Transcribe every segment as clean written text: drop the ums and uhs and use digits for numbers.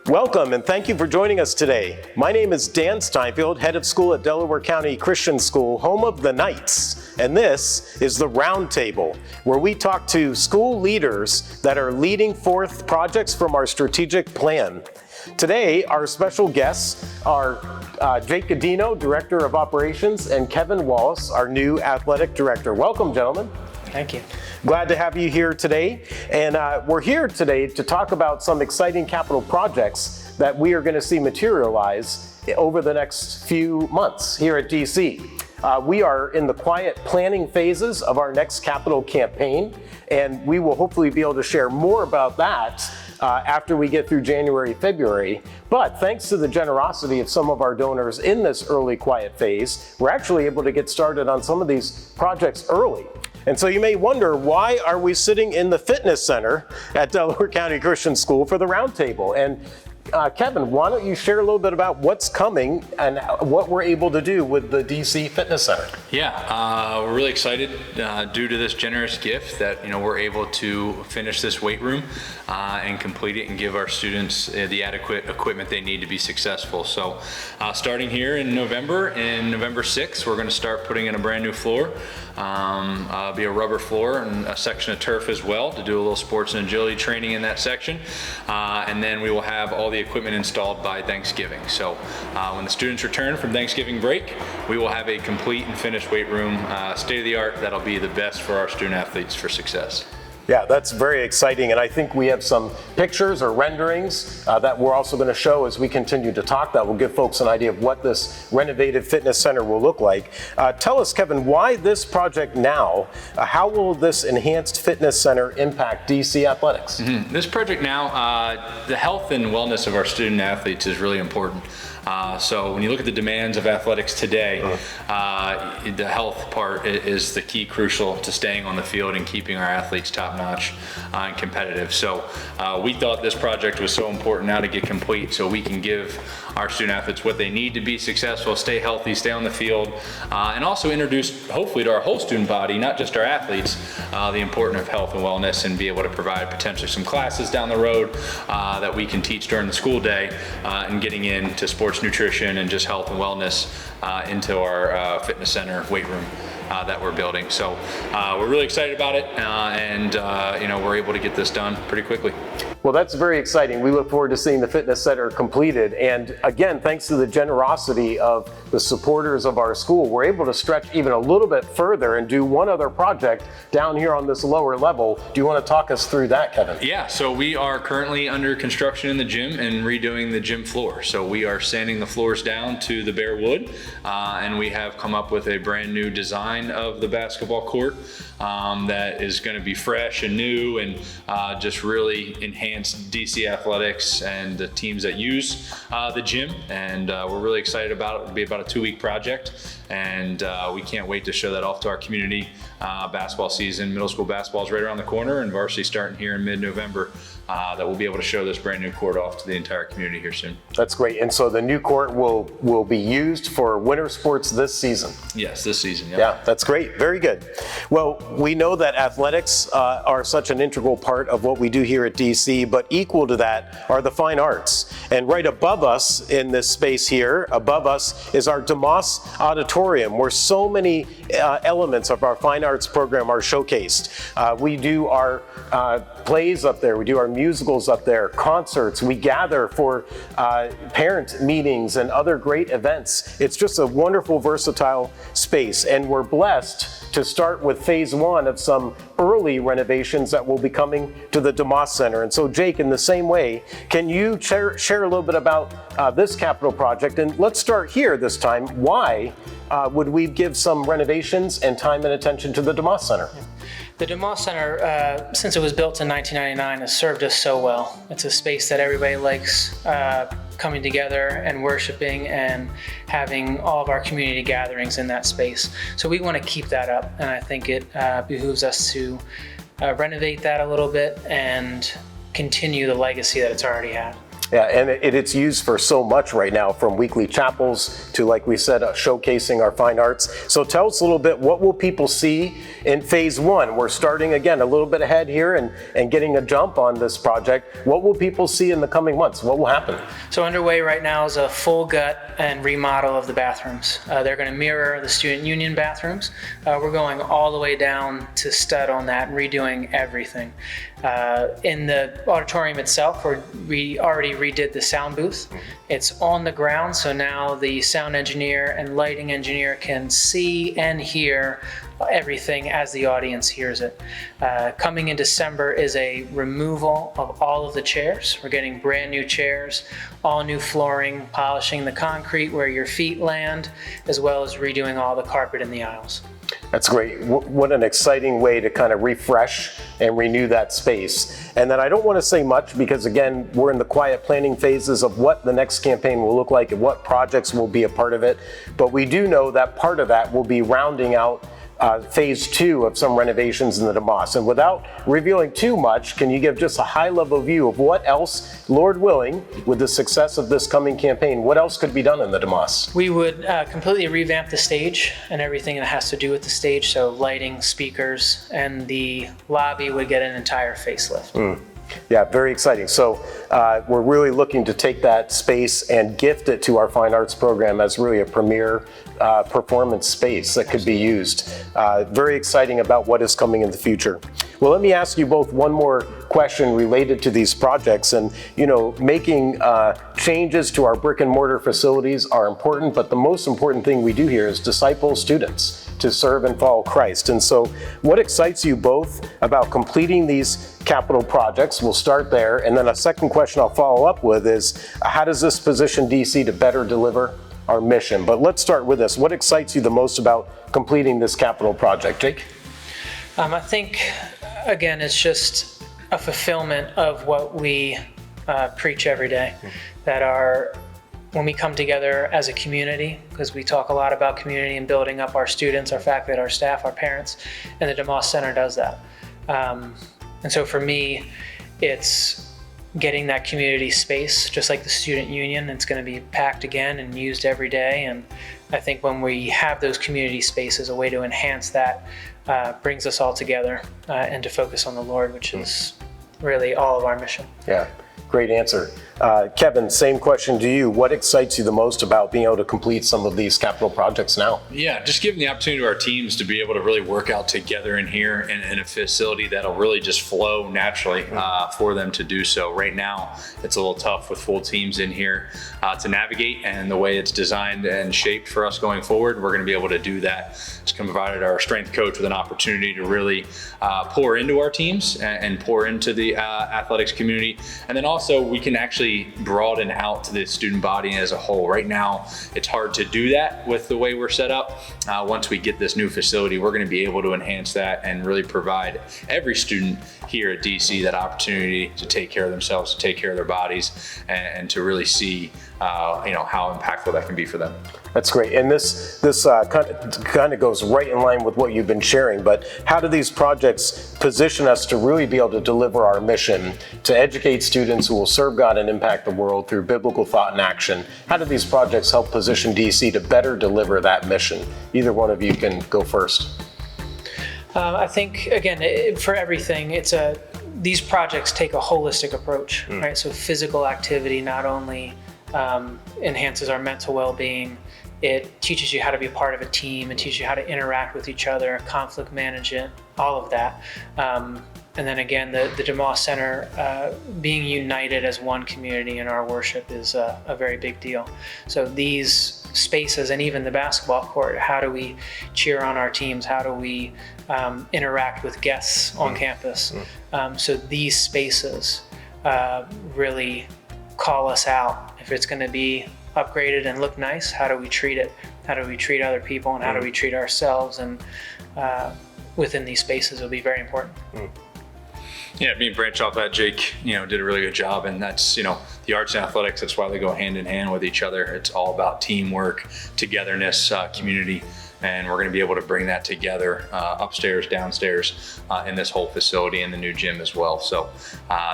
Welcome and thank you for joining us today. My name is Dan Steinfield, head of school at Delaware County Christian School, home of the Knights. And this is the Roundtable, where we talk to school leaders that are leading forth projects from our strategic plan. Today, our special guests are Jake Godino, Director of Operations, and Kevin Wallace, our new Athletic Director. Welcome, gentlemen. Thank you. Glad to have you here today. And we're here today to talk about some exciting capital projects that we are going to see materialize over the next few months here at DC. We are in the quiet planning phases of our next capital campaign, and we will hopefully be able to share more about that after we get through January, February. But thanks to the generosity of some of our donors in this early quiet phase, we're actually able to get started on some of these projects early. And so you may wonder, why are we sitting in the fitness center at Delaware County Christian School for the Roundtable? And Kevin, why don't you share a little bit about what's coming and what we're able to do with the DC Fitness Center? Yeah, we're really excited due to this generous gift that we're able to finish this weight room and complete it and give our students the adequate equipment they need to be successful. So starting here in November 6th, we're going to start putting in a brand new floor. Be a rubber floor and a section of turf as well to do a little sports and agility training in that section. And then we will have all the equipment installed by Thanksgiving. So when the students return from Thanksgiving break, we will have a complete and finished weight room, state of the art, that'll be the best for our student athletes for success. Yeah, that's very exciting, and I think we have some pictures or renderings that we're also going to show as we continue to talk that will give folks an idea of what this renovated fitness center will look like. Tell us, Kevin, why this project now? How will this enhanced fitness center impact DC athletics? This project now, the health and wellness of our student athletes is really important. So when you look at the demands of athletics today, the health part is the key crucial to staying on the field and keeping our athletes top-notch and competitive. So we thought this project was so important now to get complete so we can give our student athletes what they need to be successful, stay healthy, stay on the field, and also introduce, hopefully, to our whole student body, not just our athletes, the importance of health and wellness, and be able to provide potentially some classes down the road that we can teach during the school day and getting into sports nutrition and just health and wellness into our fitness center weight room that we're building. So we're really excited about it, and we're able to get this done pretty quickly. Well, that's very exciting. We look forward to seeing the fitness center completed. And again, thanks to the generosity of the supporters of our school, we're able to stretch even a little bit further and do one other project down here on this lower level. Do you want to talk us through that, Kevin? Yeah, so we are currently under construction in the gym and redoing the gym floor. So we are sanding the floors down to the bare wood, and we have come up with a brand new design of the basketball court that is going to be fresh and new and just really enhance DC athletics and the teams that use the gym. And we're really excited about it. It'll be about a 2-week project, and we can't wait to show that off to our community. Basketball season, middle school basketball is right around the corner, and varsity starting here in mid-November. That we'll be able to show this brand new court off to the entire community here soon. That's great. And so the new court will be used for winter sports this season? Yes, this season. Yeah, that's great. Very good. Well, we know that athletics are such an integral part of what we do here at DC, but equal to that are the fine arts. And right above us in this space here, above us, is our Damas Auditorium, where so many elements of our fine arts program are showcased. We do our plays up there. We do our musicals up there, concerts. We gather for parent meetings and other great events. It's just a wonderful, versatile space, and we're blessed to start with phase 1 of some early renovations that will be coming to the Damas Center. And so, Jake, in the same way, can you share a little bit about this capital project? And let's start here this time. Why would we give some renovations and time and attention to the Damas Center? The Damas Center, since it was built in 1999, has served us so well. It's a space that everybody likes coming together and worshiping and having all of our community gatherings in that space. So we want to keep that up, and I think it behooves us to renovate that a little bit and continue the legacy that it's already had. Yeah, and it's used for so much right now, from weekly chapels to, like we said, showcasing our fine arts. So tell us a little bit, what will people see in phase one? We're starting again a little bit ahead here and getting a jump on this project. What will people see in the coming months? What will happen? So underway right now is a full gut and remodel of the bathrooms. They're going to mirror the student union bathrooms. We're going all the way down to stud on that and redoing everything. In the auditorium itself, we already redid the sound booth. It's on the ground, so now the sound engineer and lighting engineer can see and hear everything as the audience hears it. Coming in December is a removal of all of the chairs. We're getting brand new chairs, all new flooring, polishing the concrete where your feet land, as well as redoing all the carpet in the aisles. That's great. What an exciting way to kind of refresh and renew that space. And then I don't want to say much because, again, we're in the quiet planning phases of what the next campaign will look like and what projects will be a part of it. But we do know that part of that will be rounding out phase two of some renovations in the Damas. And without revealing too much, can you give just a high-level view of what else, Lord willing, with the success of this coming campaign, what else could be done in the Damas? We would completely revamp the stage and everything that has to do with the stage, so lighting, speakers, and the lobby would get an entire facelift. Yeah, very exciting. So we're really looking to take that space and gift it to our fine arts program as really a premier performance space that could be used. Very exciting about what is coming in the future. Well, let me ask you both one more question related to these projects. And, you know, making changes to our brick and mortar facilities are important, but the most important thing we do here is disciple students to serve and follow Christ. And so what excites you both about completing these capital projects? We'll start there. And then a second question I'll follow up with is, how does this position DC to better deliver our mission? But let's start with this. What excites you the most about completing this capital project? Jake? I think, again, it's just a fulfillment of what we preach every day, that when we come together as a community, because we talk a lot about community and building up our students, our faculty, our staff, our parents, and the Damas Center does that. And so for me, it's getting that community space, just like the student union. It's going to be packed again and used every day. And I think when we have those community spaces, a way to enhance that brings us all together and to focus on the Lord, which is really all of our mission. Yeah, great answer. Kevin, same question to you. What excites you the most about being able to complete some of these capital projects now? Yeah, just giving the opportunity to our teams to be able to really work out together in here in a facility that'll really just flow naturally for them to do so. Right now, it's a little tough with full teams in here to navigate, and the way it's designed and shaped for us going forward, we're going to be able to do that. It's going to provide our strength coach with an opportunity to really pour into our teams and pour into the athletics community. And then also we can actually broaden out to the student body as a whole. Right now, it's hard to do that with the way we're set up. Once we get this new facility, we're going to be able to enhance that and really provide every student here at DC that opportunity to take care of themselves, to take care of their bodies, and to really see how impactful that can be for them. That's great. And this kind of goes right in line with what you've been sharing, but how do these projects position us to really be able to deliver our mission, to educate students who will serve God and impact the world through biblical thought and action? How do these projects help position DC to better deliver that mission? Either one of you can go first. I think, again, for everything, these projects take a holistic approach, right? So physical activity not only enhances our mental well-being, it teaches you how to be a part of a team, it teaches you how to interact with each other, conflict management, all of that. And then again, the Damas Center being united as one community in our worship is a very big deal. So these spaces, and even the basketball court, how do we cheer on our teams? How do we interact with guests on campus? So these spaces really call us out. If it's going to be upgraded and look nice, how do we treat it? How do we treat other people, and how do we treat ourselves? And within these spaces will be very important. Yeah, being branch off that, Jake, did a really good job, and that's, the arts and athletics, that's why they go hand in hand with each other. It's all about teamwork, togetherness, community, and we're going to be able to bring that together upstairs, downstairs, in this whole facility and the new gym as well. So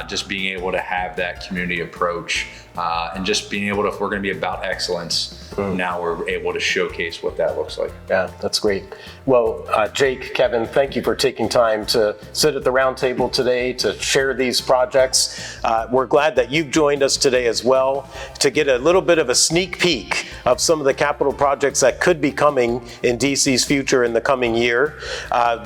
just being able to have that community approach and just being able to, if we're going to be about excellence, now we're able to showcase what that looks like. Yeah, that's great. Well, Jake, Kevin, thank you for taking time to sit at the round table today to share these projects. We're glad that you've joined us today as well to get a little bit of a sneak peek of some of the capital projects that could be coming in DC's future in the coming year.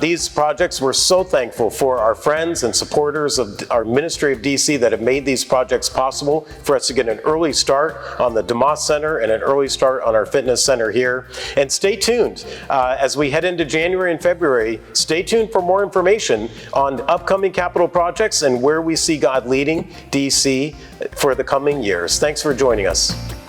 These projects, we're so thankful for our friends and supporters of our Ministry of DC that have made these projects possible for us to get an early start on the Damas Center and an early start on our fitness center here. And stay tuned as we head into January and February. Stay tuned for more information on upcoming capital projects and where we see God leading DC for the coming years. Thanks for joining us.